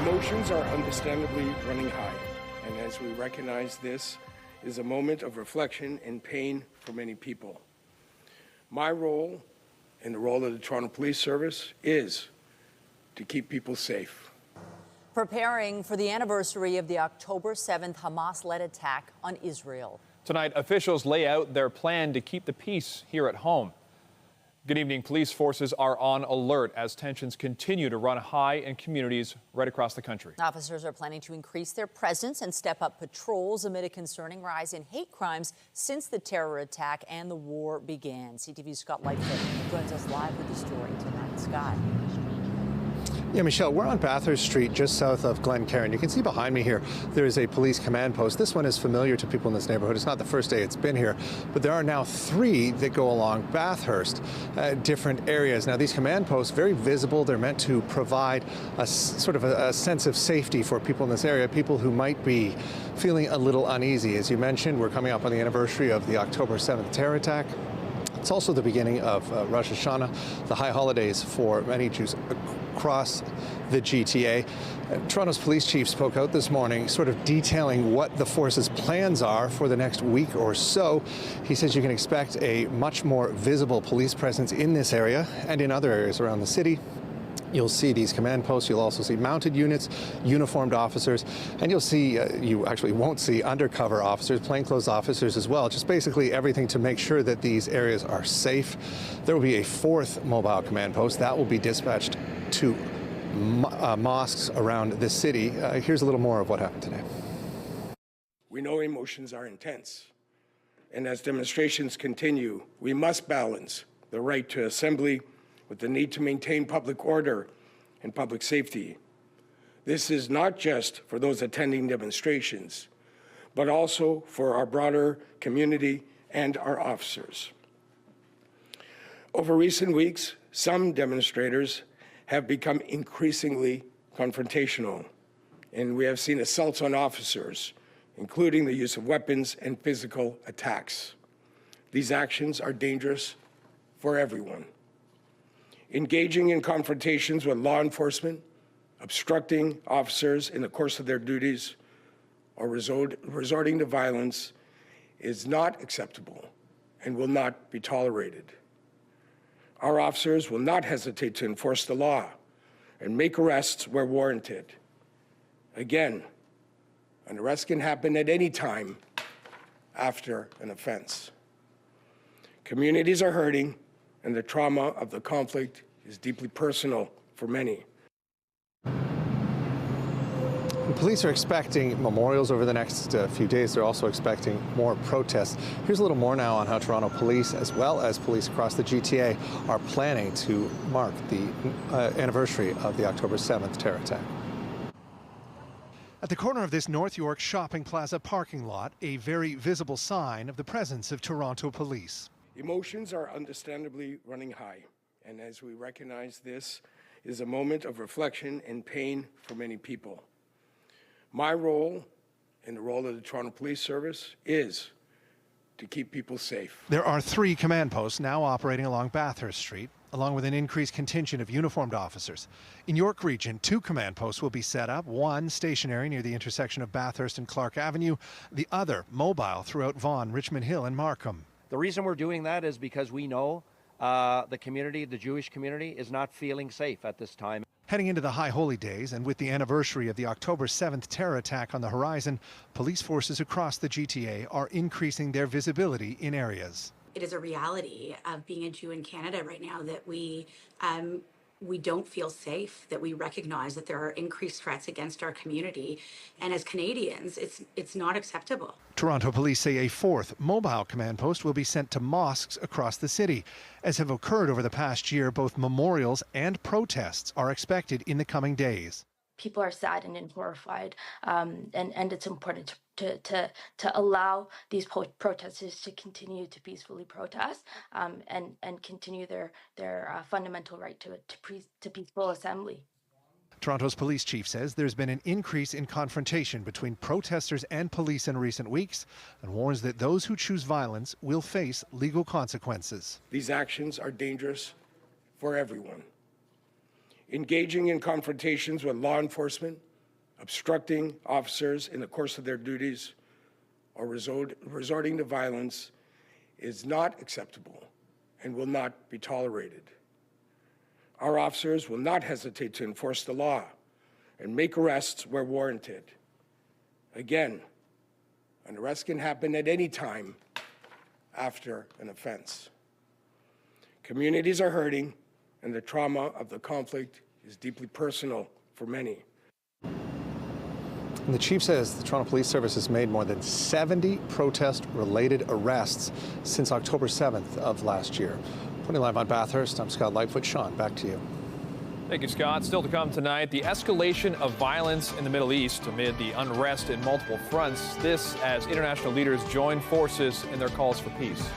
Emotions are understandably running high, and as we recognize this is a moment of reflection and pain for many people. My role and the role of the Toronto Police Service is to keep people safe. Preparing for the anniversary of the October 7th Hamas-led attack on Israel. Tonight, officials lay out their plan to keep the peace here at home. Good evening. Police forces are on alert as tensions continue to run high in communities right across the country. Officers are planning to increase their presence and step up patrols amid a concerning rise in hate crimes since the terror attack and the war began. CTV's Scott Lightfoot joins us live with the story tonight. Scott. Yeah, Michelle, we're on Bathurst Street, just south of Glencairn. You can see behind me here, there is a police command post. This one is familiar to people in this neighborhood. It's not the first day it's been here, but there are now 3 that go along Bathurst, different areas. Now, these command posts, very visible. They're meant to provide a sort of a sense of safety for people in this area, people who might be feeling a little uneasy. As you mentioned, we're coming up on the anniversary of the October 7th terror attack. It's also the beginning of Rosh Hashanah, the high holidays for many Jews across the GTA. Toronto's police chief spoke out this morning, sort of detailing what the force's plans are for the next week or so. He says you can expect a much more visible police presence in this area and in other areas around the city. You'll see these command posts. You'll also see mounted units, uniformed officers, and you'll see, you actually won't see undercover officers, plainclothes officers as well. Just basically everything to make sure that these areas are safe. There will be a 4th mobile command post that will be dispatched to mosques around the city. Here's a little more of what happened today. We know emotions are intense, and as demonstrations continue, we must balance the right to assembly with the need to maintain public order and public safety. This is not just for those attending demonstrations, but also for our broader community and our officers. Over recent weeks, some demonstrators have become increasingly confrontational, and we have seen assaults on officers, including the use of weapons and physical attacks. These actions are dangerous for everyone. Engaging in confrontations with law enforcement, obstructing officers in the course of their duties, or resorting to violence is not acceptable and will not be tolerated. Our officers will not hesitate to enforce the law and make arrests where warranted. Again, an arrest can happen at any time after an offense. Communities are hurting, and the trauma of the conflict is deeply personal for many. The police are expecting memorials over the next few days. They're also expecting more protests. Here's a little more now on how Toronto police, as well as police across the GTA, are planning to mark the anniversary of the October 7th terror attack. At the corner of this North York Shopping Plaza parking lot, a very visible sign of the presence of Toronto police. Emotions are understandably running high, and as we recognize this is a moment of reflection and pain for many people. My role and the role of the Toronto Police Service is to keep people safe. There are 3 command posts now operating along Bathurst Street, along with an increased contingent of uniformed officers. In York Region, 2 command posts will be set up, one stationary near the intersection of Bathurst and Clark Avenue, the other mobile throughout Vaughan, Richmond Hill and Markham. The reason we're doing that is because we know the community, the Jewish community, is not feeling safe at this time. Heading into the High Holy Days and with the anniversary of the October 7th terror attack on the horizon, police forces across the GTA are increasing their visibility in areas. It is a reality of being a Jew in Canada right now that we don't feel safe, that we recognize that there are increased threats against our community. And as Canadians, it's not acceptable. Toronto police say a 4th mobile command post will be sent to mosques across the city. As have occurred over the past year, both memorials and protests are expected in the coming days. People are saddened and horrified, and it's important to allow these protesters to continue to peacefully protest and continue their fundamental right to peaceful assembly. Toronto's police chief says there's been an increase in confrontation between protesters and police in recent weeks and warns that those who choose violence will face legal consequences. These actions are dangerous for everyone. Engaging in confrontations with law enforcement, obstructing officers in the course of their duties, or resorting to violence is not acceptable and will not be tolerated. Our officers will not hesitate to enforce the law and make arrests where warranted. Again, an arrest can happen at any time after an offense. Communities are hurting, and the trauma of the conflict is deeply personal for many. And the chief says the Toronto Police Service has made more than 70 protest-related arrests since October 7th of last year. Putting live on Bathurst, I'm Scott Lightfoot. Sean, back to you. Thank you, Scott. Still to come tonight, the escalation of violence in the Middle East amid the unrest in multiple fronts. This as international leaders join forces in their calls for peace.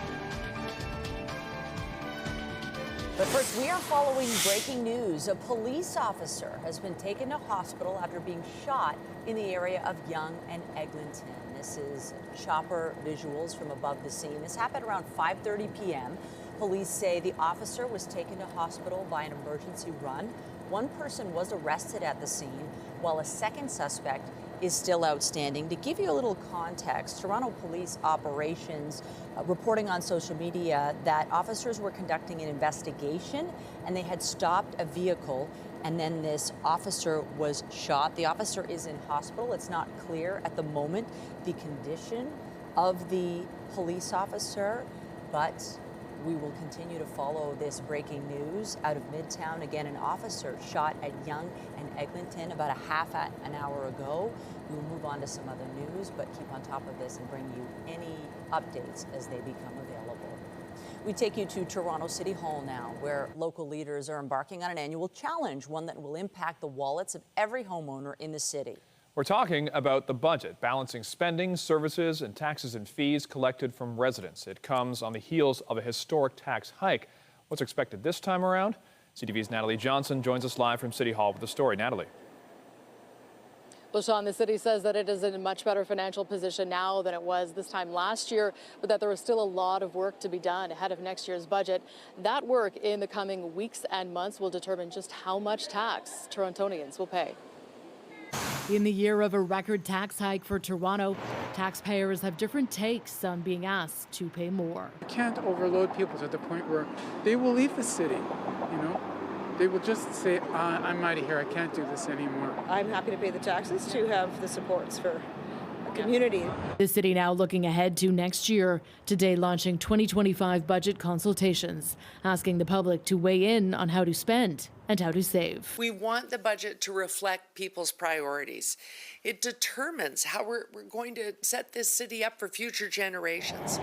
But first, we are following breaking news. A police officer has been taken to hospital after being shot in the area of Yonge and Eglinton. This is chopper visuals from above the scene. This happened around 5:30 p.m. Police say the officer was taken to hospital by an emergency run. One person was arrested at the scene, while a second suspect is still outstanding. To give you a little context, Toronto Police Operations reporting on social media that officers were conducting an investigation and they had stopped a vehicle, and then this officer was shot. The officer is in hospital. It's not clear at the moment the condition of the police officer, but we will continue to follow this breaking news out of Midtown. Again, an officer shot at Yonge and Eglinton about a half an hour ago. We will move on to some other news, but keep on top of this and bring you any updates as they become available. We take you to Toronto City Hall now, where local leaders are embarking on an annual challenge, one that will impact the wallets of every homeowner in the city. We're talking about the budget, balancing spending, services, and taxes and fees collected from residents. It comes on the heels of a historic tax hike. What's expected this time around? CTV's Natalie Johnson joins us live from City Hall with the story. Natalie. Well, Sean, the city says that it is in a much better financial position now than it was this time last year, but that there is still a lot of work to be done ahead of next year's budget. That work in the coming weeks and months will determine just how much tax Torontonians will pay. In the year of a record tax hike for Toronto, taxpayers have different takes on being asked to pay more. You can't overload people to the point where they will leave the city, you know. They will just say, I'm out of here, I can't do this anymore. I'm happy to pay the taxes to have the supports for a community. The city now looking ahead to next year, today launching 2025 budget consultations, asking the public to weigh in on how to spend and how to save. We want the budget to reflect people's priorities. It determines how we're going to set this city up for future generations.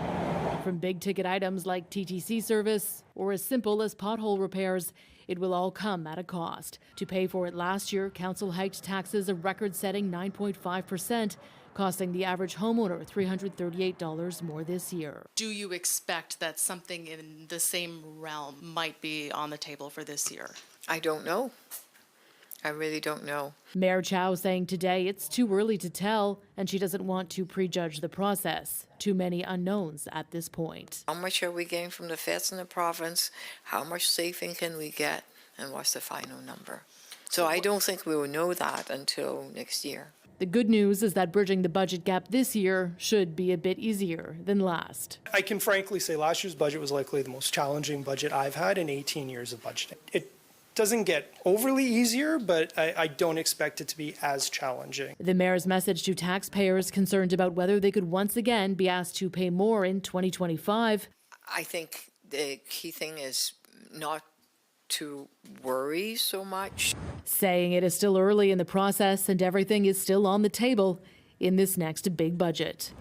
From big ticket items like TTC service or as simple as pothole repairs, it will all come at a cost. To pay for it last year, council hiked taxes a record-setting 9.5%, costing the average homeowner $338 more this year. Do you expect that something in the same realm might be on the table for this year? I don't know. I really don't know. Mayor Chow saying today it's too early to tell, and she doesn't want to prejudge the process. Too many unknowns at this point. How much are we getting from the feds in the province? How much saving can we get? And what's the final number? So I don't think we will know that until next year. The good news is that bridging the budget gap this year should be a bit easier than last. I can frankly say last year's budget was likely the most challenging budget I've had in 18 years of budgeting. It doesn't get overly easier, but I don't expect it to be as challenging. The mayor's message to taxpayers concerned about whether they could once again be asked to pay more in 2025. I think the key thing is not to worry so much. Saying it is still early in the process and everything is still on the table in this next big budget.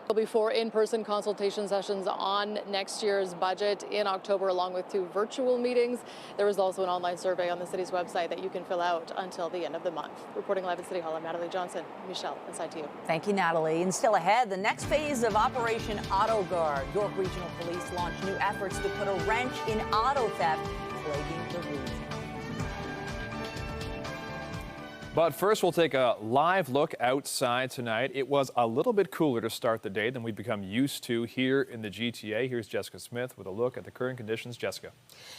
There'll be 4 in-person consultation sessions on next year's budget in October, along with 2 virtual meetings. There is also an online survey on the city's website that you can fill out until the end of the month. Reporting live at City Hall, I'm Natalie Johnson. Michelle, inside to you. Thank you, Natalie. And still ahead, the next phase of Operation Auto Guard. York Regional Police launched new efforts to put a wrench in auto theft plaguing the region. But first, we'll take a live look outside tonight. It was a little bit cooler to start the day than we've become used to here in the GTA. Here's Jessica Smith with a look at the current conditions. Jessica.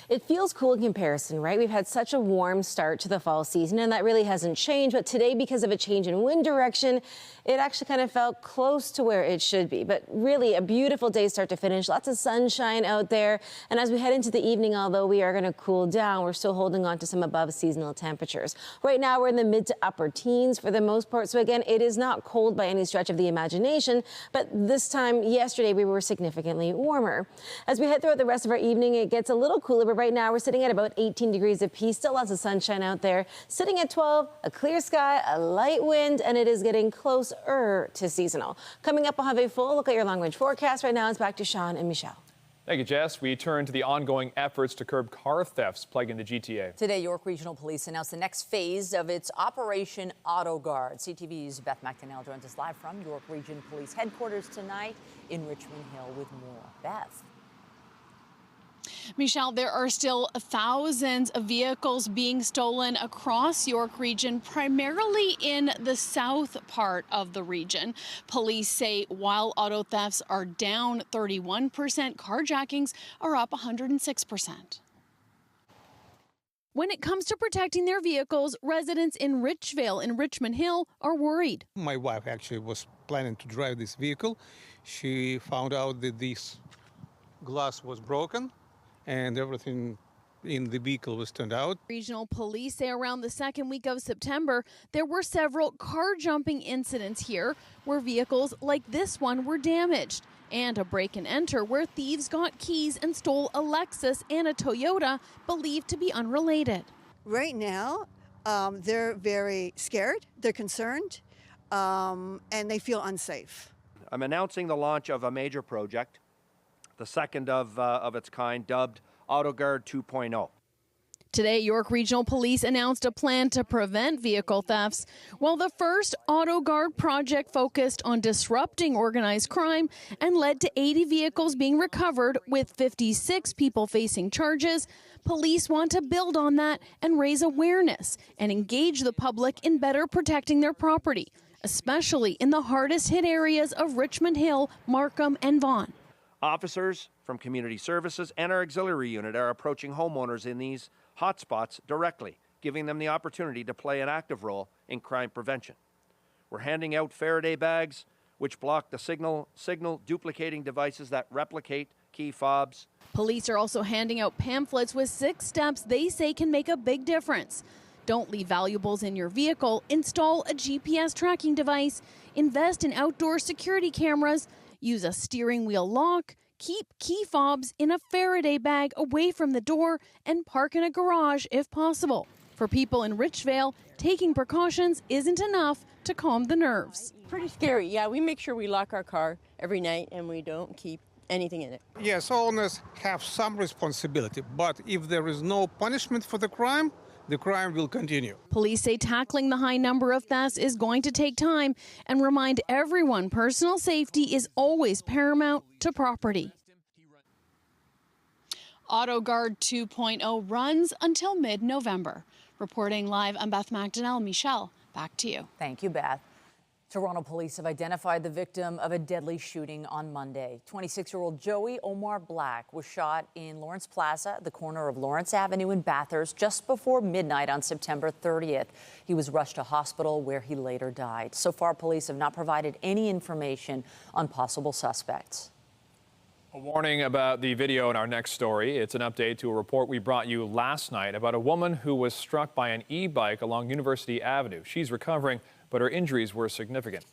It feels cool in comparison, right? We've had such a warm start to the fall season, and that really hasn't changed. But today, because of a change in wind direction, it actually kind of felt close to where it should be. But really, a beautiful day start to finish. Lots of sunshine out there. And as we head into the evening, although we are going to cool down, we're still holding on to some above seasonal temperatures. Right now, we're in the mid to upper teens for the most part. So again, it is not cold by any stretch of the imagination, but this time yesterday we were significantly warmer. As we head throughout the rest of our evening, it gets a little cooler, but right now we're sitting at about 18 degrees apiece. Still lots of sunshine out there. Sitting at 12, a clear sky, a light wind, and it is getting closer to seasonal. Coming up, we'll have a full look at your long-range forecast. Right now, it's back to Sean and Michelle. Thank you, Jess. We turn to the ongoing efforts to curb car thefts plaguing the GTA. Today, York Regional Police announced the next phase of its Operation Auto Guard. CTV's Beth McDonnell joins us live from York Region Police headquarters tonight in Richmond Hill with more. Beth. Michelle, there are still thousands of vehicles being stolen across York Region, primarily in the south part of the region. Police say while auto thefts are down 31%, carjackings are up 106%. When it comes to protecting their vehicles, residents in Richvale in Richmond Hill are worried. My wife actually was planning to drive this vehicle. She found out that this glass was broken and everything in the vehicle was turned out. Regional police say around the second week of September, there were several car jumping incidents here where vehicles like this one were damaged, and a break and enter where thieves got keys and stole a Lexus and a Toyota believed to be unrelated. Right now, they're very scared, they're concerned, and they feel unsafe. I'm announcing the launch of a major project, the second of its kind, dubbed AutoGuard 2.0. Today, York Regional Police announced a plan to prevent vehicle thefts, while the first AutoGuard project focused on disrupting organized crime and led to 80 vehicles being recovered with 56 people facing charges. Police want to build on that and raise awareness and engage the public in better protecting their property, especially in the hardest hit areas of Richmond Hill, Markham, and Vaughan. Officers from Community Services and our auxiliary unit are approaching homeowners in these hotspots directly, giving them the opportunity to play an active role in crime prevention. We're handing out Faraday bags, which block the signal duplicating devices that replicate key fobs. Police are also handing out pamphlets with 6 steps they say can make a big difference. Don't leave valuables in your vehicle, install a GPS tracking device, invest in outdoor security cameras, use a steering wheel lock, keep key fobs in a Faraday bag away from the door, and park in a garage if possible. For people in Richvale, taking precautions isn't enough to calm the nerves. Pretty scary. Yeah, we make sure we lock our car every night and we don't keep anything in it. Yes, owners have some responsibility, but if there is no punishment for the crime will continue. Police say tackling the high number of thefts is going to take time and remind everyone personal safety is always paramount to property. AutoGuard 2.0 runs until mid-November. Reporting live, I'm Beth McDonnell. Michelle, back to you. Thank you, Beth. Toronto police have identified the victim of a deadly shooting on Monday. 26-year-old Joey Omar Black was shot in Lawrence Plaza, the corner of Lawrence Avenue in Bathurst, just before midnight on September 30th. He was rushed to hospital where he later died. So far, police have not provided any information on possible suspects. A warning about the video in our next story. It's an update to a report we brought you last night about a woman who was struck by an e-bike along University Avenue. She's recovering, but her injuries were significant.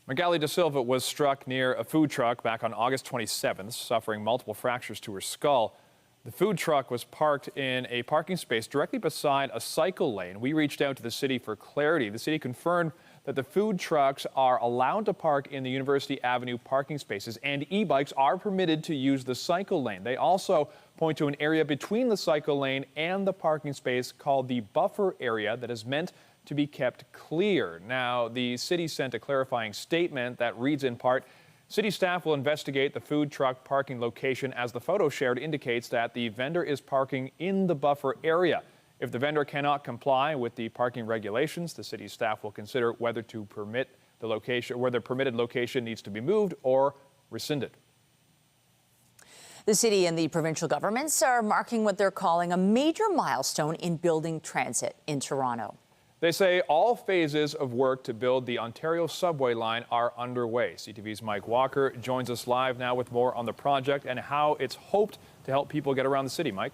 Magali Da Silva was struck near a food truck back on August 27th, suffering multiple fractures to her skull. The food truck was parked in a parking space directly beside a cycle lane. We reached out to the city for clarity. The city confirmed that the food trucks are allowed to park in the University Avenue parking spaces, and e-bikes are permitted to use the cycle lane. They also point to an area between the cycle lane and the parking space called the buffer area that is meant to be kept clear. Now, the city sent a clarifying statement that reads in part, city staff will investigate the food truck parking location as the photo shared indicates that the vendor is parking in the buffer area. If the vendor cannot comply with the parking regulations, the city staff will consider whether to permit the location, whether permitted location needs to be moved or rescinded. The city and the provincial governments are marking what they're calling a major milestone in building transit in Toronto. They say all phases of work to build the Ontario subway line are underway. CTV's Mike Walker joins us live now with more on the project and how it's hoped to help people get around the city. Mike?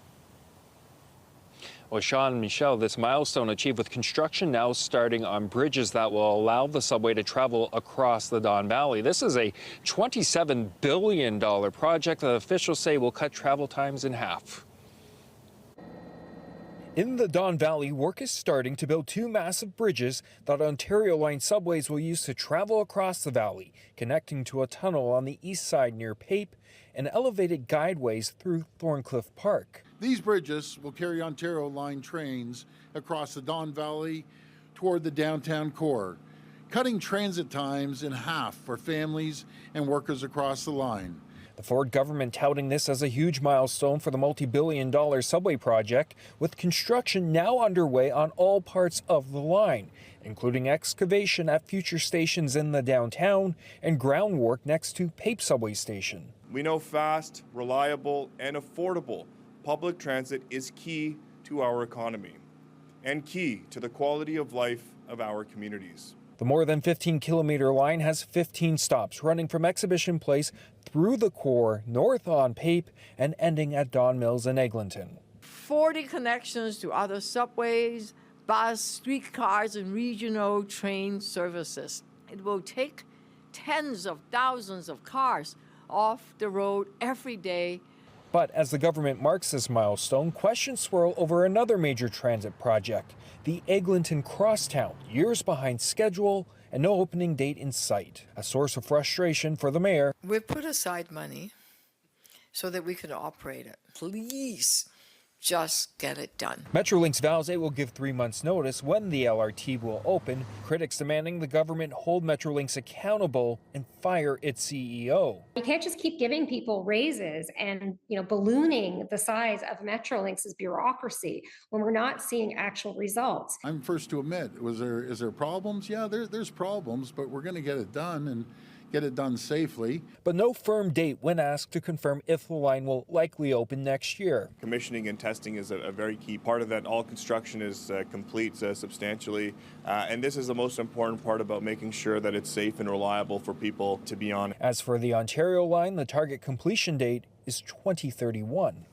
Well, Sean and Michelle, this milestone achieved with construction now starting on bridges that will allow the subway to travel across the Don Valley. This is a $27 billion project that officials say will cut travel times in half. In the Don Valley, work is starting to build two massive bridges that Ontario Line subways will use to travel across the valley, connecting to a tunnel on the east side near Pape and elevated guideways through Thorncliffe Park. These bridges will carry Ontario Line trains across the Don Valley toward the downtown core, cutting transit times in half for families and workers across the line. The Ford government touting this as a huge milestone for the multi-billion-dollar subway project, with construction now underway on all parts of the line, including excavation at future stations in the downtown and groundwork next to Pape subway station. We know fast, reliable, and affordable public transit is key to our economy and key to the quality of life of our communities. The more than 15-kilometer line has 15 stops running from Exhibition Place through the core, north on Pape, and ending at Don Mills and Eglinton. 40 connections to other subways, bus, streetcars, and regional train services. It will take tens of thousands of cars off the road every day. But as the government marks this milestone, questions swirl over another major transit project, the Eglinton Crosstown, years behind schedule and no opening date in sight. A source of frustration for the mayor. We put aside money so that we could operate it. Please just get it done. Metrolinx vows it will give 3 months' notice when the LRT will open, critics demanding the government hold Metrolinx accountable and fire its CEO. You can't just keep giving people raises and, ballooning the size of Metrolinx's bureaucracy when we're not seeing actual results. I'm first to admit, is there problems? Yeah, there's problems, but we're going to get it done and get it done safely. But no firm date when asked to confirm if the line will likely open next year. Commissioning and testing is a very key part of that. All construction is complete substantially, and this is the most important part about making sure that it's safe and reliable for people to be on. As for the Ontario line, the target completion date is 2031.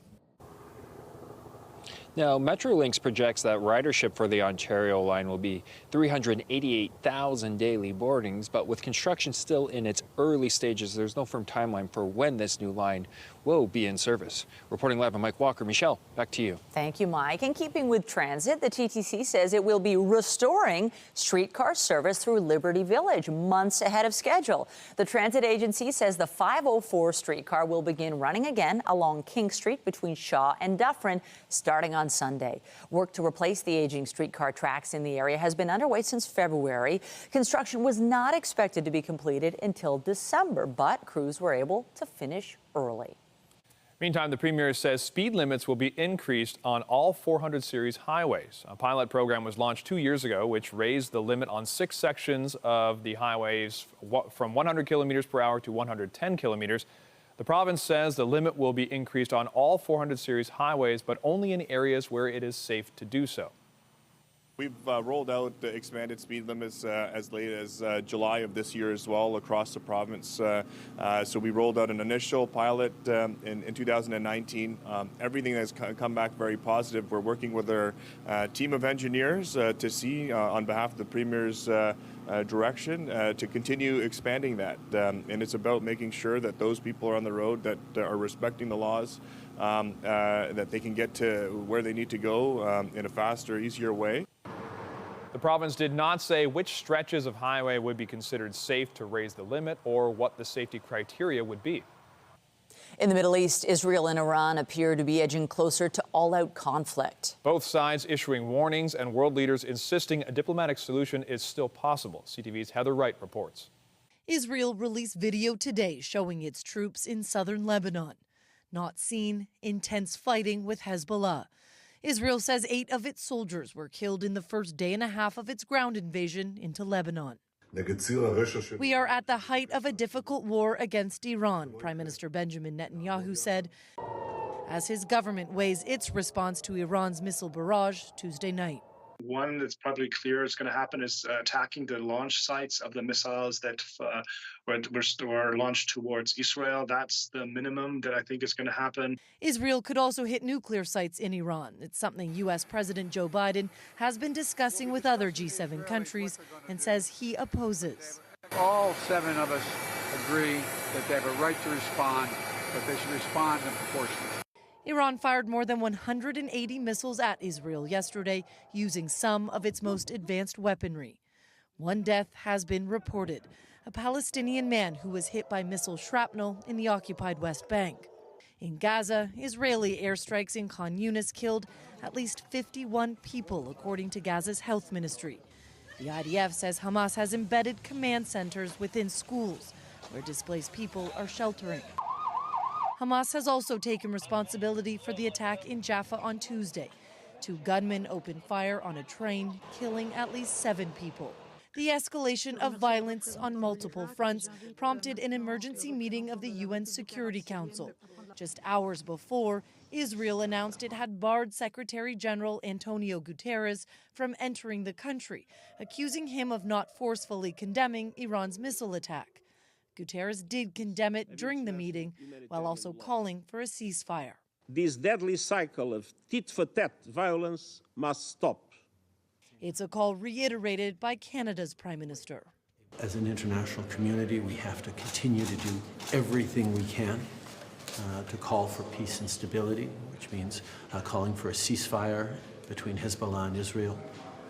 Now, Metrolinx projects that ridership for the Ontario line will be 388,000 daily boardings, but with construction still in its early stages, there's no firm timeline for when this new line will be in service. Reporting live, I'm Mike Walker. Michelle, back to you. Thank you, Mike. In keeping with transit, the TTC says it will be restoring streetcar service through Liberty Village months ahead of schedule. The transit agency says the 504 streetcar will begin running again along King Street between Shaw and Dufferin starting on Sunday. Work to replace the aging streetcar tracks in the area has been underway since February. Construction was not expected to be completed until December, but crews were able to finish early. Meantime, the Premier says speed limits will be increased on all 400 series highways. A pilot program was launched 2 years ago, which raised the limit on 6 sections of the highways from 100 kilometers per hour to 110 kilometers. The province says the limit will be increased on all 400 series highways, but only in areas where it is safe to do so. We've rolled out the expanded speed limits as late as July of this year as well across the province. So we rolled out an initial pilot in 2019. Everything has come back very positive. We're working with our team of engineers to see, on behalf of the Premier's direction, to continue expanding that. And it's about making sure that those people are on the road that are respecting the laws, that they can get to where they need to go in a faster, easier way. The province did not say which stretches of highway would be considered safe to raise the limit or what the safety criteria would be. In the Middle East, Israel and Iran appear to be edging closer to all-out conflict. Both sides issuing warnings and world leaders insisting a diplomatic solution is still possible. CTV's Heather Wright reports. Israel released video today showing its troops in southern Lebanon. Not seen, intense fighting with Hezbollah. Israel says 8 of its soldiers were killed in the first day and a half of its ground invasion into Lebanon. We are at the height of a difficult war against Iran, Prime Minister Benjamin Netanyahu said, as his government weighs its response to Iran's missile barrage Tuesday night. One that's probably clear is going to happen is attacking the launch sites of the missiles that were launched towards Israel. That's the minimum that I think is going to happen. Israel could also hit nuclear sites in Iran. It's something U.S. President Joe Biden has been discussing with other G7 countries and says he opposes. All 7 of us agree that they have a right to respond, but they should respond in proportion. Iran fired more than 180 missiles at Israel yesterday, using some of its most advanced weaponry. 1 death has been reported, a Palestinian man who was hit by missile shrapnel in the occupied West Bank. In Gaza, Israeli airstrikes in Khan Yunis killed at least 51 people, according to Gaza's health ministry. The IDF says Hamas has embedded command centers within schools where displaced people are sheltering. Hamas has also taken responsibility for the attack in Jaffa on Tuesday. 2 gunmen opened fire on a train, killing at least 7 people. The escalation of violence on multiple fronts prompted an emergency meeting of the UN Security Council. Just hours before, Israel announced it had barred Secretary General Antonio Guterres from entering the country, accusing him of not forcefully condemning Iran's missile attack. Guterres did condemn it during the meeting, while also calling for a ceasefire. This deadly cycle of tit-for-tat violence must stop. It's a call reiterated by Canada's Prime Minister. As an international community, we have to continue to do everything we can to call for peace and stability, which means calling for a ceasefire between Hezbollah and Israel,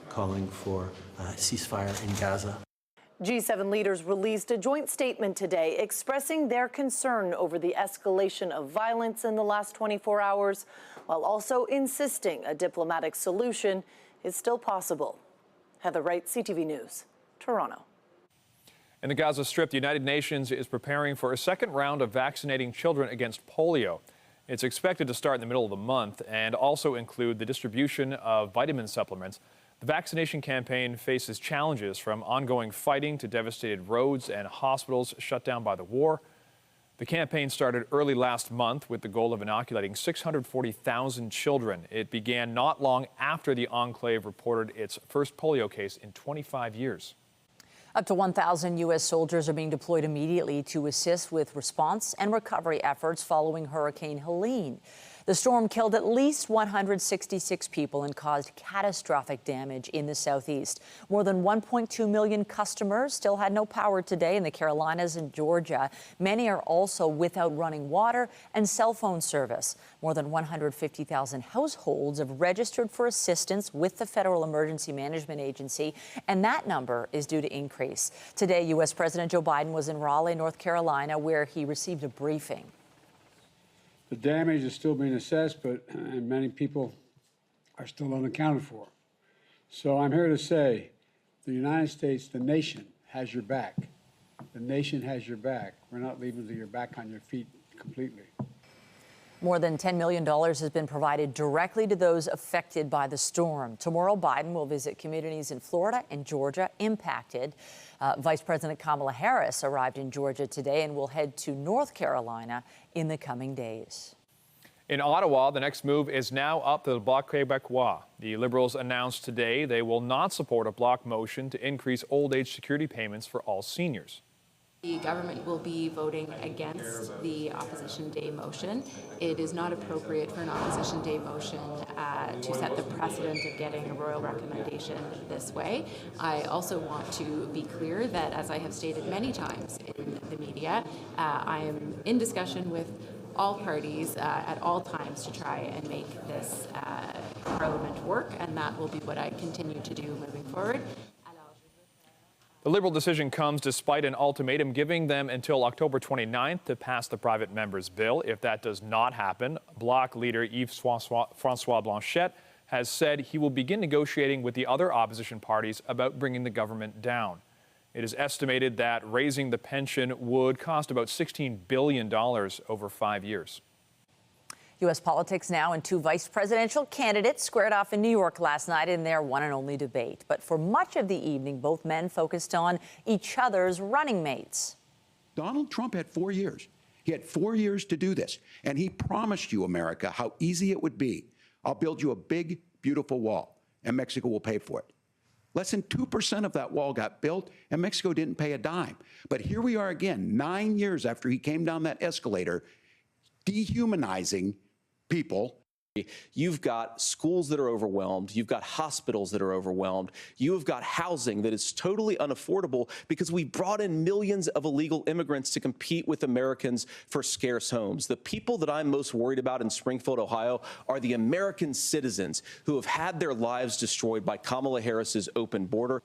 calling for a ceasefire in Gaza. G7 leaders released a joint statement today expressing their concern over the escalation of violence in the last 24 hours, while also insisting a diplomatic solution is still possible. Heather Wright, CTV News, Toronto. In the Gaza Strip, the United Nations is preparing for a second round of vaccinating children against polio. It's expected to start in the middle of the month and also include the distribution of vitamin supplements. The vaccination campaign faces challenges from ongoing fighting to devastated roads and hospitals shut down by the war. The campaign started early last month with the goal of inoculating 640,000 children. It began not long after the enclave reported its first polio case in 25 years. Up to 1,000 U.S. soldiers are being deployed immediately to assist with response and recovery efforts following Hurricane Helene. The storm killed at least 166 people and caused catastrophic damage in the southeast. More than 1.2 million customers still had no power today in the Carolinas and Georgia. Many are also without running water and cell phone service. More than 150,000 households have registered for assistance with the Federal Emergency Management Agency, and that number is due to increase. Today, U.S. President Joe Biden was in Raleigh, North Carolina, where he received a briefing. The damage is still being assessed, and many people are still unaccounted for. So I'm here to say the United States, the nation, has your back. The nation has your back. We're not leaving your back on your feet completely. More than $10 million has been provided directly to those affected by the storm. Tomorrow, Biden will visit communities in Florida and Georgia impacted. Vice President Kamala Harris arrived in Georgia today and will head to North Carolina in the coming days. In Ottawa, the next move is now up to the Bloc Québécois. The Liberals announced today they will not support a bloc motion to increase old age security payments for all seniors. The government will be voting against the Opposition Day motion. It is not appropriate for an Opposition Day motion to set the precedent of getting a royal recommendation this way. I also want to be clear that, as I have stated many times in the media, I am in discussion with all parties at all times to try and make this parliament work, and that will be what I continue to do moving forward. The Liberal decision comes despite an ultimatum giving them until October 29th to pass the private member's bill. If that does not happen, Bloc leader Yves-François Blanchet has said he will begin negotiating with the other opposition parties about bringing the government down. It is estimated that raising the pension would cost about $16 billion over 5 years. U.S. politics now, and two vice presidential candidates squared off in New York last night in their one and only debate. But for much of the evening, both men focused on each other's running mates. Donald Trump had 4 years. He had 4 years to do this. And he promised you, America, how easy it would be. I'll build you a big, beautiful wall, and Mexico will pay for it. Less than 2% of that wall got built, and Mexico didn't pay a dime. But here we are again, 9 years after he came down that escalator, dehumanizing people. You've got schools that are overwhelmed. You've got hospitals that are overwhelmed. You've got housing that is totally unaffordable because we brought in millions of illegal immigrants to compete with Americans for scarce homes. The people that I'm most worried about in Springfield, Ohio, are the American citizens who have had their lives destroyed by Kamala Harris's open border.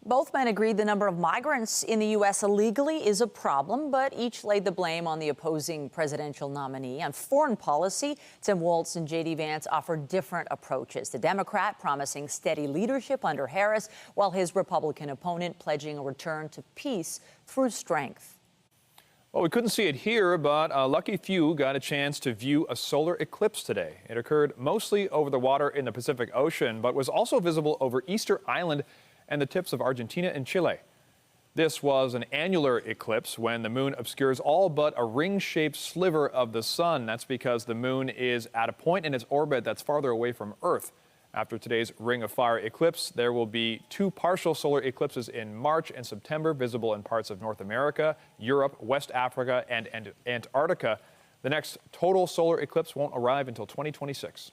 Both men agreed the number of migrants in the U.S. illegally is a problem, but each laid the blame on the opposing presidential nominee. On foreign policy, Tim Walz and J.D. Vance offered different approaches. The Democrat promising steady leadership under Harris, while his Republican opponent pledging a return to peace through strength. Well, we couldn't see it here, but a lucky few got a chance to view a solar eclipse today. It occurred mostly over the water in the Pacific Ocean, but was also visible over Easter Island and the tips of Argentina and Chile. This was an annular eclipse when the moon obscures all but a ring-shaped sliver of the sun. That's because the moon is at a point in its orbit that's farther away from Earth. After today's Ring of Fire eclipse, there will be two partial solar eclipses in March and September, visible in parts of North America, Europe, West Africa, and Antarctica. The next total solar eclipse won't arrive until 2026.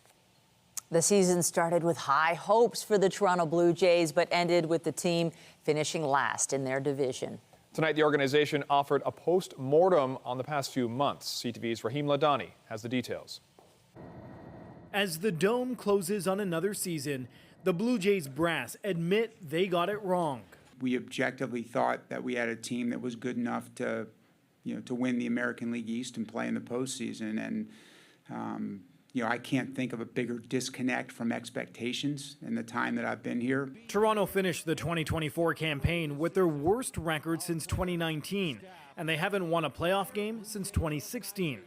The season started with high hopes for the Toronto Blue Jays, but ended with the team finishing last in their division. Tonight, the organization offered a post-mortem on the past few months. CTV's Rahim Ladani has the details. As the Dome closes on another season, the Blue Jays brass admit they got it wrong. We objectively thought that we had a team that was good enough to, to win the American League East and play in the postseason. And, I can't think of a bigger disconnect from expectations in the time that I've been here. Toronto finished the 2024 campaign with their worst record since 2019, and they haven't won a playoff game since 2016.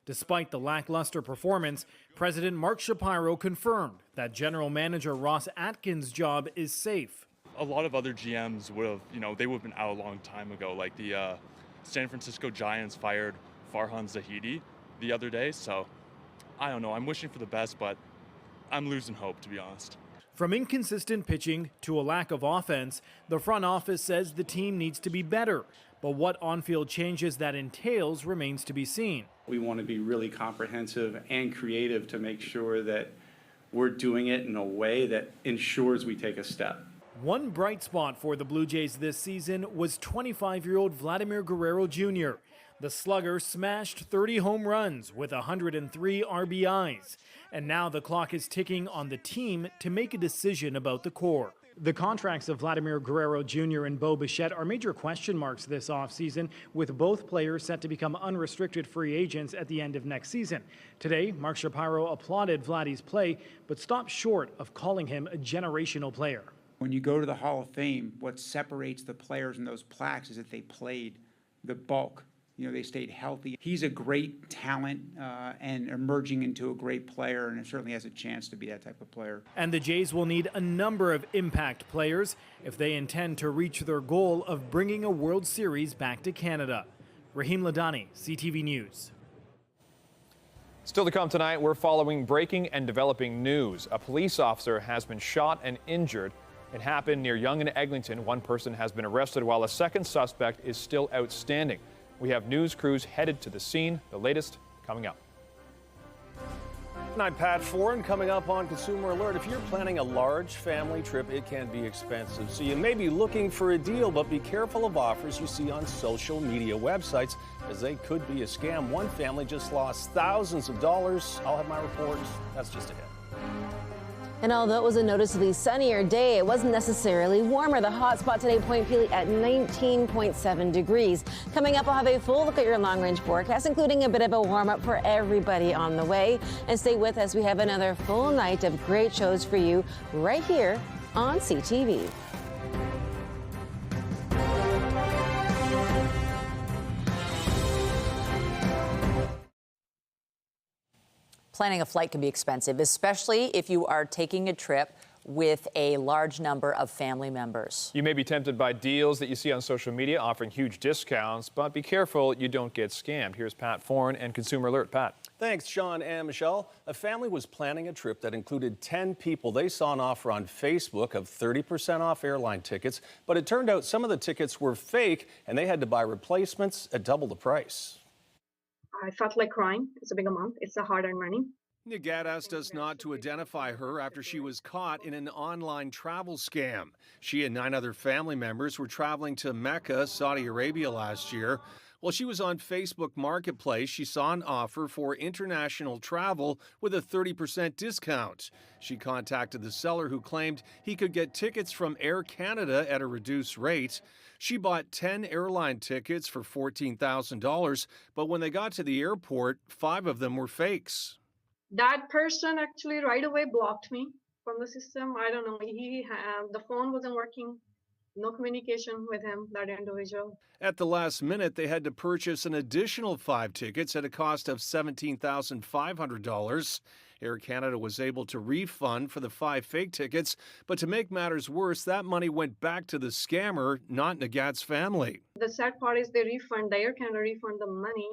Despite the lackluster performance, President Mark Shapiro confirmed that General Manager Ross Atkins' job is safe. A lot of other GMs would have, they would have been out a long time ago. Like the San Francisco Giants fired Farhan Zahidi the other day, so I don't know. I'm wishing for the best, but I'm losing hope, to be honest. From inconsistent pitching to a lack of offense, the front office says the team needs to be better. But what on-field changes that entails remains to be seen. We want to be really comprehensive and creative to make sure that we're doing it in a way that ensures we take a step. One bright spot for the Blue Jays this season was 25-year-old Vladimir Guerrero Jr. The slugger smashed 30 home runs with 103 RBIs. And now the clock is ticking on the team to make a decision about the core. The contracts of Vladimir Guerrero Jr. and Bo Bichette are major question marks this offseason, with both players set to become unrestricted free agents at the end of next season. Today, Mark Shapiro applauded Vladdy's play, but stopped short of calling him a generational player. When you go to the Hall of Fame, what separates the players in those plaques is that they played the bulk. They stayed healthy. He's a great talent and emerging into a great player, and it certainly has a chance to be that type of player. And the Jays will need a number of impact players if they intend to reach their goal of bringing a World Series back to Canada. Rahim Ladani, CTV News. Still to come tonight, we're following breaking and developing news. A police officer has been shot and injured. It happened near Yonge and Eglinton. One person has been arrested while a second suspect is still outstanding. We have news crews headed to the scene. The latest coming up. I'm Pat Foran. Coming up on Consumer Alert, if you're planning a large family trip, it can be expensive. So you may be looking for a deal, but be careful of offers you see on social media websites, as they could be a scam. One family just lost thousands of dollars. I'll have my report. That's just ahead. And although it was a noticeably sunnier day, it wasn't necessarily warmer. The hot spot today, Point Pelee, at 19.7 degrees. Coming up, I'll have a full look at your long-range forecast, including a bit of a warm-up for everybody on the way. And stay with us. We have another full night of great shows for you right here on CTV. Planning a flight can be expensive, especially if you are taking a trip with a large number of family members. You may be tempted by deals that you see on social media offering huge discounts, but be careful you don't get scammed. Here's Pat Foran and Consumer Alert. Pat. Thanks, Sean and Michelle. A family was planning a trip that included 10 people. They saw an offer on Facebook of 30% off airline tickets, but it turned out some of the tickets were fake and they had to buy replacements at double the price. I felt like crying. It's a big amount. It's a hard-earned money. Nagat asked us not to identify her after she was caught in an online travel scam. She and 9 other family members were traveling to Mecca, Saudi Arabia last year. While she was on Facebook Marketplace, she saw an offer for international travel with a 30% discount. She contacted the seller who claimed he could get tickets from Air Canada at a reduced rate. She bought 10 airline tickets for $14,000, but when they got to the airport, 5 of them were fakes. That person actually right away blocked me from the system. I don't know. The phone wasn't working. No communication with him, that individual. At the last minute, they had to purchase an additional 5 tickets at a cost of $17,500. Air Canada was able to refund for the 5 fake tickets, but to make matters worse, that money went back to the scammer, not Nagat's family. The sad part is the Air Canada refund the money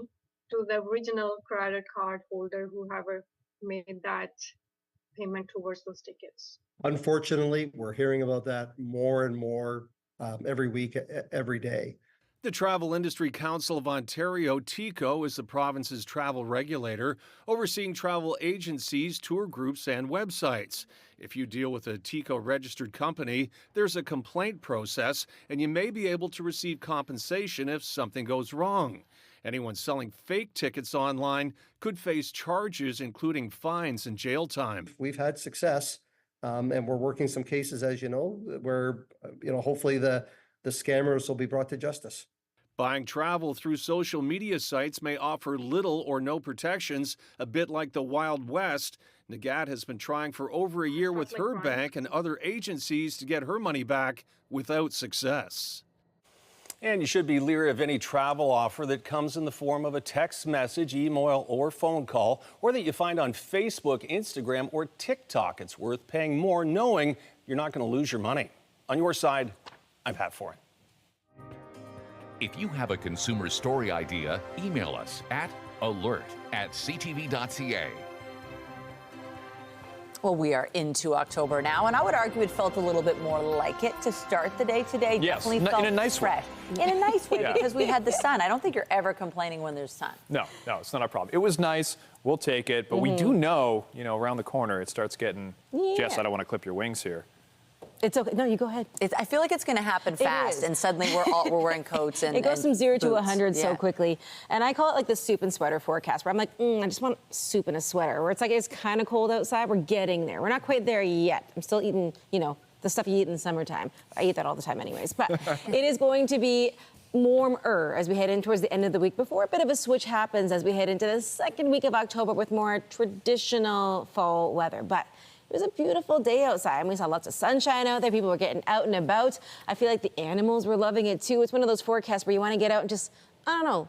to the original credit card holder, whoever made that payment towards those tickets. Unfortunately, we're hearing about that more and more every week, every day. The Travel Industry Council of Ontario, TICO, is the province's travel regulator, overseeing travel agencies, tour groups, and websites. If you deal with a TICO-registered company, there's a complaint process, and you may be able to receive compensation if something goes wrong. Anyone selling fake tickets online could face charges, including fines and jail time. We've had success, and we're working some cases, as you know, where hopefully the scammers will be brought to justice. Buying travel through social media sites may offer little or no protections, a bit like the Wild West. Nagat has been trying for over a year with her bank and other agencies to get her money back without success. And you should be leery of any travel offer that comes in the form of a text message, email, or phone call, or that you find on Facebook, Instagram, or TikTok. It's worth paying more knowing you're not going to lose your money. On your side, I'm Pat Foran. If you have a consumer story idea, email us at alert@ctv.ca. Well, we are into October now, and I would argue it felt a little bit more like it to start the day today. Yes, Definitely felt in a nice fresh. way. In a nice way, Yeah. because we had the sun. I don't think you're ever complaining when there's sun. No, it's not a problem. It was nice. We'll take it. But we do know, around the corner, it starts getting, Jess, I don't want to clip your wings here. It's okay. No, you go ahead. I feel like it's going to happen fast, and suddenly we're wearing coats and it goes from 0 to boots. 100 so quickly. And I call it like the soup and sweater forecast, where I'm like, I just want soup and a sweater. Where it's like it's kind of cold outside. We're getting there. We're not quite there yet. I'm still eating, the stuff you eat in the summertime. I eat that all the time, anyways. But it is going to be warmer as we head in towards the end of the week before a bit of a switch happens as we head into the second week of October with more traditional fall weather. But it was a beautiful day outside, and we saw lots of sunshine out there. People were getting out and about. I feel like the animals were loving it, too. It's one of those forecasts where you want to get out and just,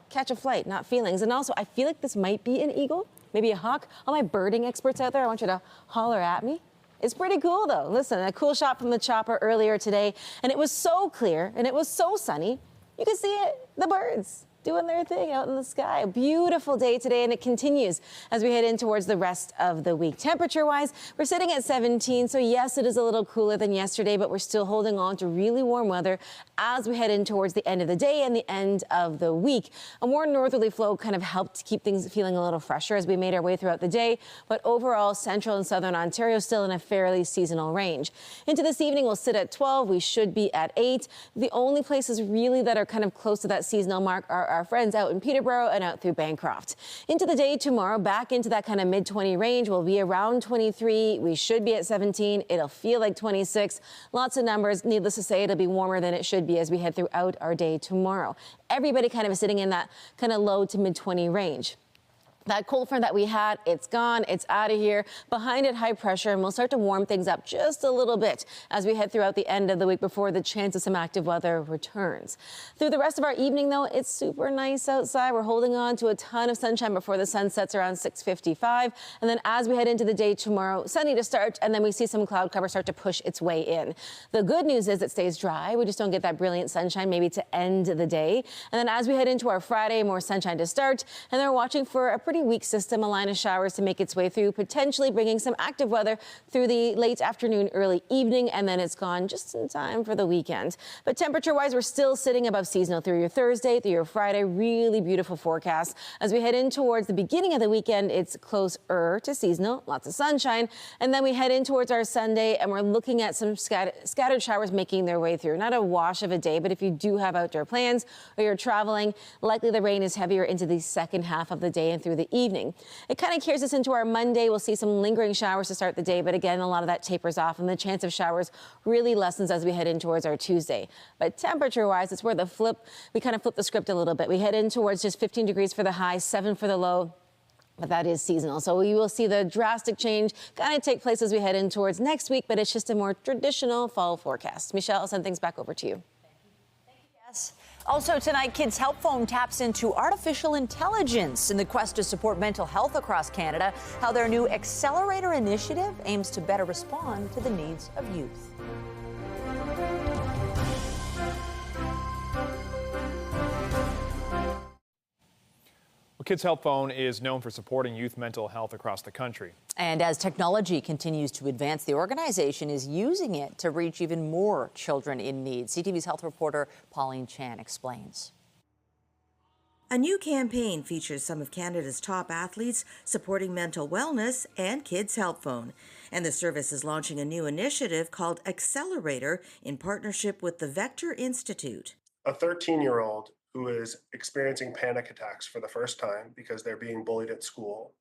catch a flight, not feelings. And also, I feel like this might be an eagle, maybe a hawk. All my birding experts out there, I want you to holler at me. It's pretty cool, though. Listen, a cool shot from the chopper earlier today, and it was so clear, and it was so sunny. You could see it, the birds doing their thing out in the sky. A beautiful day today, and it continues as we head in towards the rest of the week. Temperature-wise, we're sitting at 17, so yes, it is a little cooler than yesterday, but we're still holding on to really warm weather as we head in towards the end of the day and the end of the week. A more northerly flow kind of helped keep things feeling a little fresher as we made our way throughout the day, but overall, central and southern Ontario still in a fairly seasonal range. Into this evening, we'll sit at 12. We should be at 8. The only places really that are kind of close to that seasonal mark are our friends out in Peterborough and out through Bancroft. Into the day tomorrow, back into that kind of mid-20 range. We'll be around 23. We should be at 17. It'll feel like 26. Lots of numbers. Needless to say, it'll be warmer than it should be as we head throughout our day tomorrow. Everybody kind of sitting in that kind of low to mid-20 range. That cold front that we had, it's gone, it's out of here. Behind it, high pressure, and we'll start to warm things up just a little bit as we head throughout the end of the week before the chance of some active weather returns. Through the rest of our evening, though, it's super nice outside. We're holding on to a ton of sunshine before the sun sets around 6:55. And then as we head into the day tomorrow, sunny to start, and then we see some cloud cover start to push its way in. The good news is it stays dry. We just don't get that brilliant sunshine maybe to end the day. And then as we head into our Friday, more sunshine to start, and then we're watching for a pretty weak system, a line of showers to make its way through, potentially bringing some active weather through the late afternoon, early evening, and then it's gone just in time for the weekend. But temperature-wise, we're still sitting above seasonal through your Thursday, through your Friday. Really beautiful forecast. As we head in towards the beginning of the weekend, it's closer to seasonal, lots of sunshine, and then we head in towards our Sunday, and we're looking at some scattered showers making their way through. Not a wash of a day, but if you do have outdoor plans or you're traveling, likely the rain is heavier into the second half of the day and through the evening. It kind of carries us into our Monday. We'll see some lingering showers to start the day, but again, a lot of that tapers off, and the chance of showers really lessens as we head in towards our Tuesday. But temperature-wise, it's where we kind of flip the script a little bit. We head in towards just 15 degrees for the high, 7 for the low. But that is seasonal. So we will see the drastic change kind of take place as we head in towards next week, but it's just a more traditional fall forecast. Michelle, I'll send things back over to you. Yes. Also tonight, Kids Help Phone taps into artificial intelligence in the quest to support mental health across Canada, how their new Accelerator initiative aims to better respond to the needs of youth. Well, Kids Help Phone is known for supporting youth mental health across the country. And as technology continues to advance, the organization is using it to reach even more children in need. CTV's health reporter Pauline Chan explains. A new campaign features some of Canada's top athletes supporting mental wellness and Kids Help Phone. And the service is launching a new initiative called Accelerator in partnership with the Vector Institute. A 13-year-old who is experiencing panic attacks for the first time because they're being bullied at school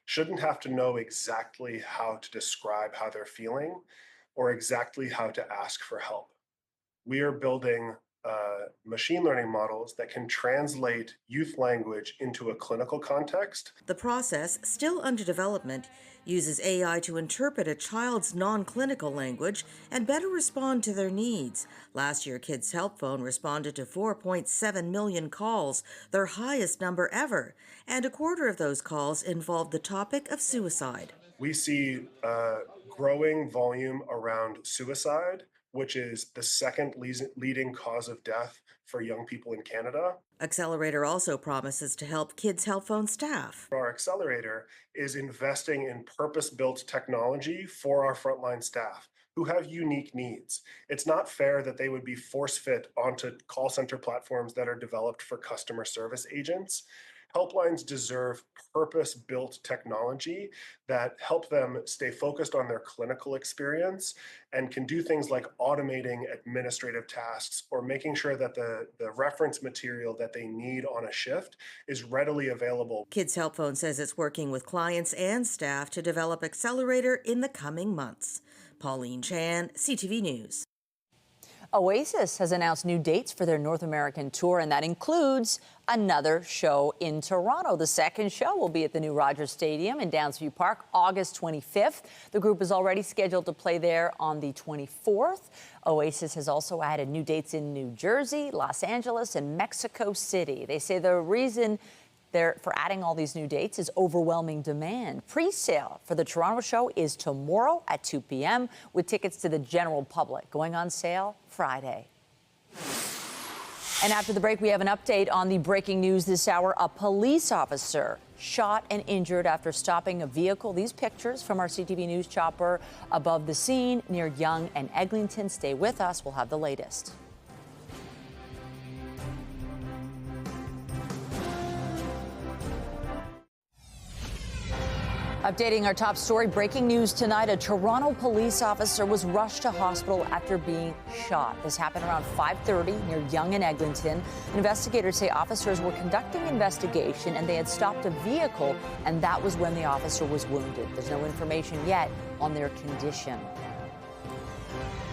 shouldn't have to know exactly how to describe how they're feeling or exactly how to ask for help. We are building machine learning models that can translate youth language into a clinical context. The process, still under development, uses AI to interpret a child's non-clinical language and better respond to their needs. Last year, Kids Help Phone responded to 4.7 million calls, their highest number ever, and a quarter of those calls involved the topic of suicide. We see a growing volume around suicide, which is the second leading cause of death for young people in Canada. Accelerator also promises to help Kids Help Phone staff. Our Accelerator is investing in purpose-built technology for our frontline staff who have unique needs. It's not fair that they would be force-fit onto call center platforms that are developed for customer service agents. Helplines deserve purpose-built technology that help them stay focused on their clinical experience and can do things like automating administrative tasks or making sure that the reference material that they need on a shift is readily available. Kids Help Phone says it's working with clients and staff to develop Accelerator in the coming months. Pauline Chan, CTV News. Oasis has announced new dates for their North American tour, and that includes another show in Toronto. The second show will be at the new Rogers Stadium in Downsview Park, August 25th. The group is already scheduled to play there on the 24th. Oasis has also added new dates in New Jersey, Los Angeles, and Mexico City. They say the reason for adding all these new dates is overwhelming demand. Pre-sale for the Toronto show is tomorrow at 2 p.m. with tickets to the general public going on sale Friday. And after the break, we have an update on the breaking news this hour. A police officer shot and injured after stopping a vehicle. These pictures from our CTV News chopper above the scene near Yonge and Eglinton. Stay with us. We'll have the latest. Updating our top story, breaking news tonight. A Toronto police officer was rushed to hospital after being shot. This happened around 5:30 near Yonge and Eglinton. Investigators say officers were conducting investigation and they had stopped a vehicle, and that was when the officer was wounded. There's no information yet on their condition.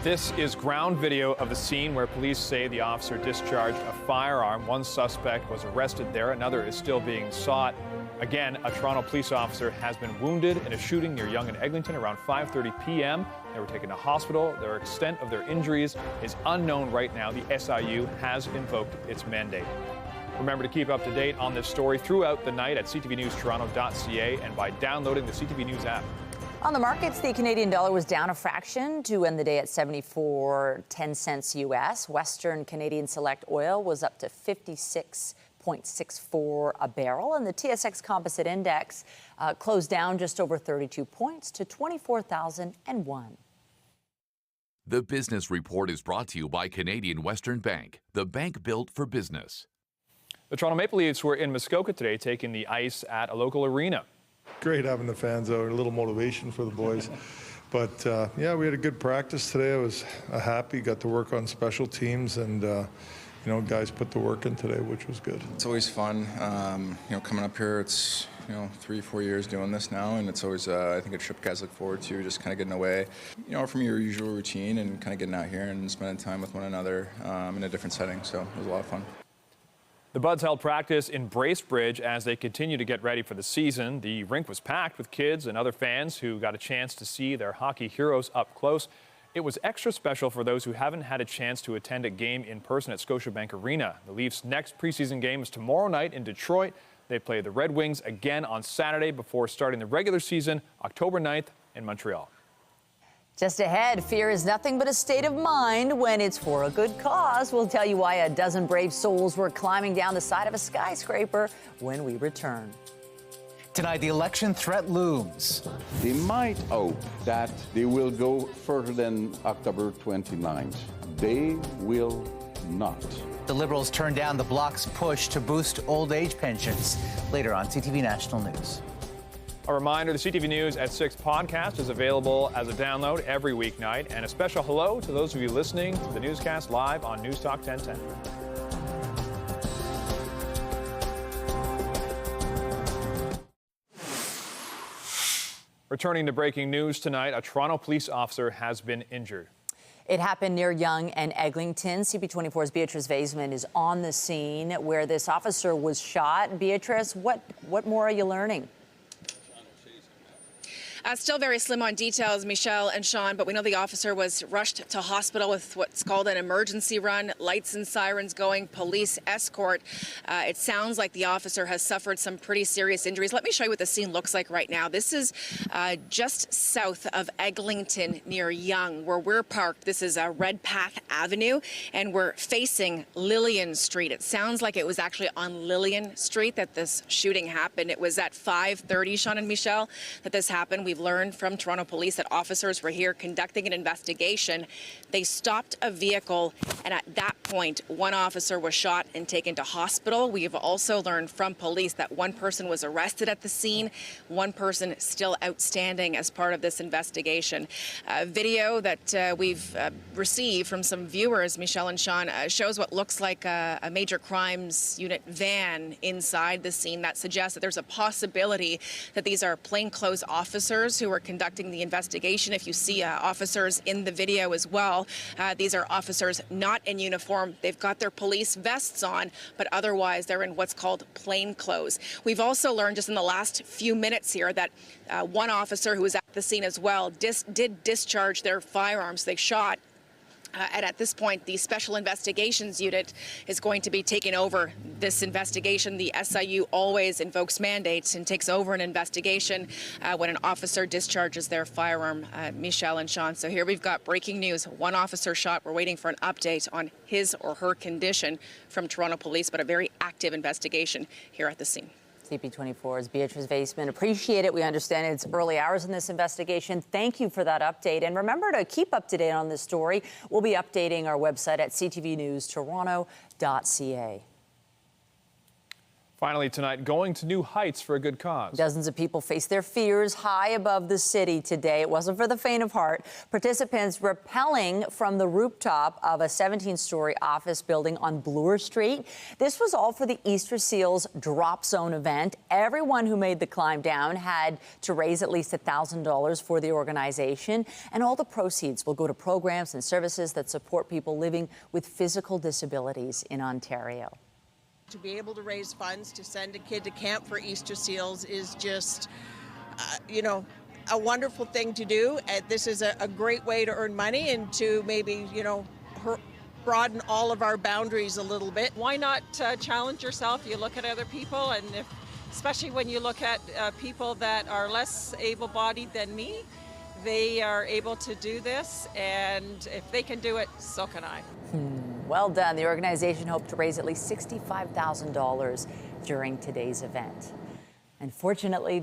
This is ground video of the scene where police say the officer discharged a firearm. One suspect was arrested there. Another is still being sought. Again, a Toronto police officer has been wounded in a shooting near Yonge and Eglinton around 5:30 p.m. They were taken to hospital. Their extent of their injuries is unknown right now. The SIU has invoked its mandate. Remember to keep up to date on this story throughout the night at ctvnewstoronto.ca and by downloading the CTV News app. On the markets, the Canadian dollar was down a fraction to end the day at 74.10 US. Western Canadian Select oil was up to 56.64 a barrel, and the TSX Composite Index closed down just over 32 points to 24,001. The Business Report is brought to you by Canadian Western Bank, the bank built for business. The Toronto Maple Leafs were in Muskoka today, taking the ice at a local arena. Great having the fans out, a little motivation for the boys. But yeah, we had a good practice today. I was happy, got to work on special teams, and you know, guys put the work in today, which was good. It's always fun, you know, coming up here. It's 3-4 years doing this now, and it's always I think a trip guys look forward to, just kind of getting away, from your usual routine and kind of getting out here and spending time with one another in a different setting. So it was a lot of fun. The Buds held practice in Bracebridge as they continue to get ready for the season. The rink was packed with kids and other fans who got a chance to see their hockey heroes up close. It was extra special for those who haven't had a chance to attend a game in person at Scotiabank Arena. The Leafs' next preseason game is tomorrow night in Detroit. They play the Red Wings again on Saturday before starting the regular season October 9th in Montreal. Just ahead, fear is nothing but a state of mind when it's for a good cause. We'll tell you why a dozen brave souls were climbing down the side of a skyscraper when we return. Tonight, the election threat looms. They might hope that they will go further than October 29th. They will not. The Liberals turned down the Bloc's push to boost old age pensions. Later on CTV National News. A reminder, the CTV News at 6 podcast is available as a download every weeknight. And a special hello to those of you listening to the newscast live on News Talk 1010. Returning to breaking news tonight, a Toronto police officer has been injured. It happened near Yonge and Eglinton. CP24's Beatrice Vaisman is on the scene where this officer was shot. Beatrice, what more are you learning? Still very slim on details, Michelle and Sean, but we know the officer was rushed to hospital with what's called an emergency run, lights and sirens going, police escort. It sounds like the officer has suffered some pretty serious injuries. Let me show you what the scene looks like right now. This is just south of Eglinton near Yonge, where we're parked. This is Redpath Avenue, and we're facing Lillian Street. It sounds like it was actually on Lillian Street that this shooting happened. It was at 5:30, Sean and Michelle, that this happened. We've learned from Toronto Police that officers were here conducting an investigation. They stopped a vehicle, and at that point, one officer was shot and taken to hospital. We have also learned from police that one person was arrested at the scene, one person still outstanding as part of this investigation. Video that we've received from some viewers, Michelle and Sean, shows what looks like a major crimes unit van inside the scene. That suggests that there's a possibility that these are plainclothes officers who are conducting the investigation. If you see officers in the video as well, these are officers not in uniform. They've got their police vests on, but otherwise they're in what's called plain clothes. We've also learned just in the last few minutes here that one officer who was at the scene as well did discharge their firearms. They shot. And at this point, the Special Investigations Unit is going to be taking over this investigation. The SIU always invokes mandates and takes over an investigation when an officer discharges their firearm, Michelle and Sean. So here we've got breaking news. One officer shot. We're waiting for an update on his or her condition from Toronto Police, but a very active investigation here at the scene. CP24's Beatrice Vaisman. Appreciate it. We understand it's early hours in this investigation. Thank you for that update. And remember to keep up to date on this story. We'll be updating our website at ctvnewstoronto.ca. Finally tonight, going to new heights for a good cause. Dozens of people face their fears high above the city today. It wasn't for the faint of heart. Participants rappelling from the rooftop of a 17-story office building on Bloor Street. This was all for the Easter Seals Drop Zone event. Everyone who made the climb down had to raise at least $1,000 for the organization, and all the proceeds will go to programs and services that support people living with physical disabilities in Ontario. To be able to raise funds to send a kid to camp for Easter seals is just, a wonderful thing to do. This is a great way to earn money and to maybe, broaden all of our boundaries a little bit. Why not challenge yourself? You look at other people, and especially when you look at people that are less able-bodied than me, they are able to do this, and if they can do it, so can I. Well done. The organization hoped to raise at least $65,000 during today's event. Unfortunately, you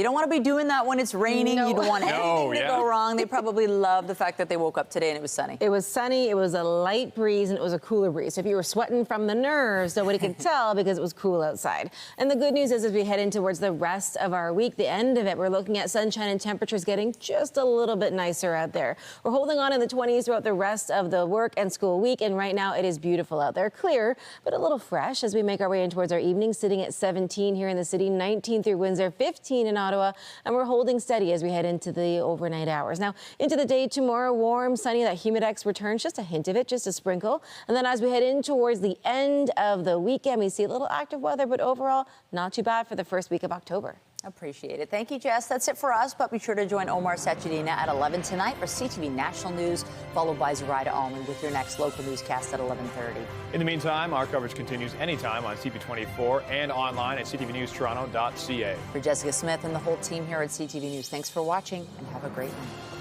don't want to be doing that when it's raining. No. You don't want anything to go wrong. They probably love the fact that they woke up today and it was sunny. It was sunny, it was a light breeze, and it was a cooler breeze. So if you were sweating from the nerves, nobody could tell because it was cool outside. And the good news is, as we head in towards the rest of our week, the end of it, we're looking at sunshine and temperatures getting just a little bit nicer out there. We're holding on in the 20s throughout the rest of the work and school week, and right now it is beautiful out there. Clear, but a little fresh as we make our way in towards our evening, sitting at 17 here in the city, 19 through Windsor, 15 in Ottawa, and we're holding steady as we head into the overnight hours. Now, into the day tomorrow, warm, sunny, that humidex returns, just a hint of it, just a sprinkle. And then as we head in towards the end of the weekend, we see a little active weather, but overall, not too bad for the first week of October. Appreciate it. Thank you, Jess. That's it for us, but be sure to join Omar Sachedina at 11 tonight for CTV National News, followed by Zoraida Allman with your next local newscast at 11:30. In the meantime, our coverage continues anytime on CP24 and online at ctvnewstoronto.ca. For Jessica Smith and the whole team here at CTV News, thanks for watching and have a great night.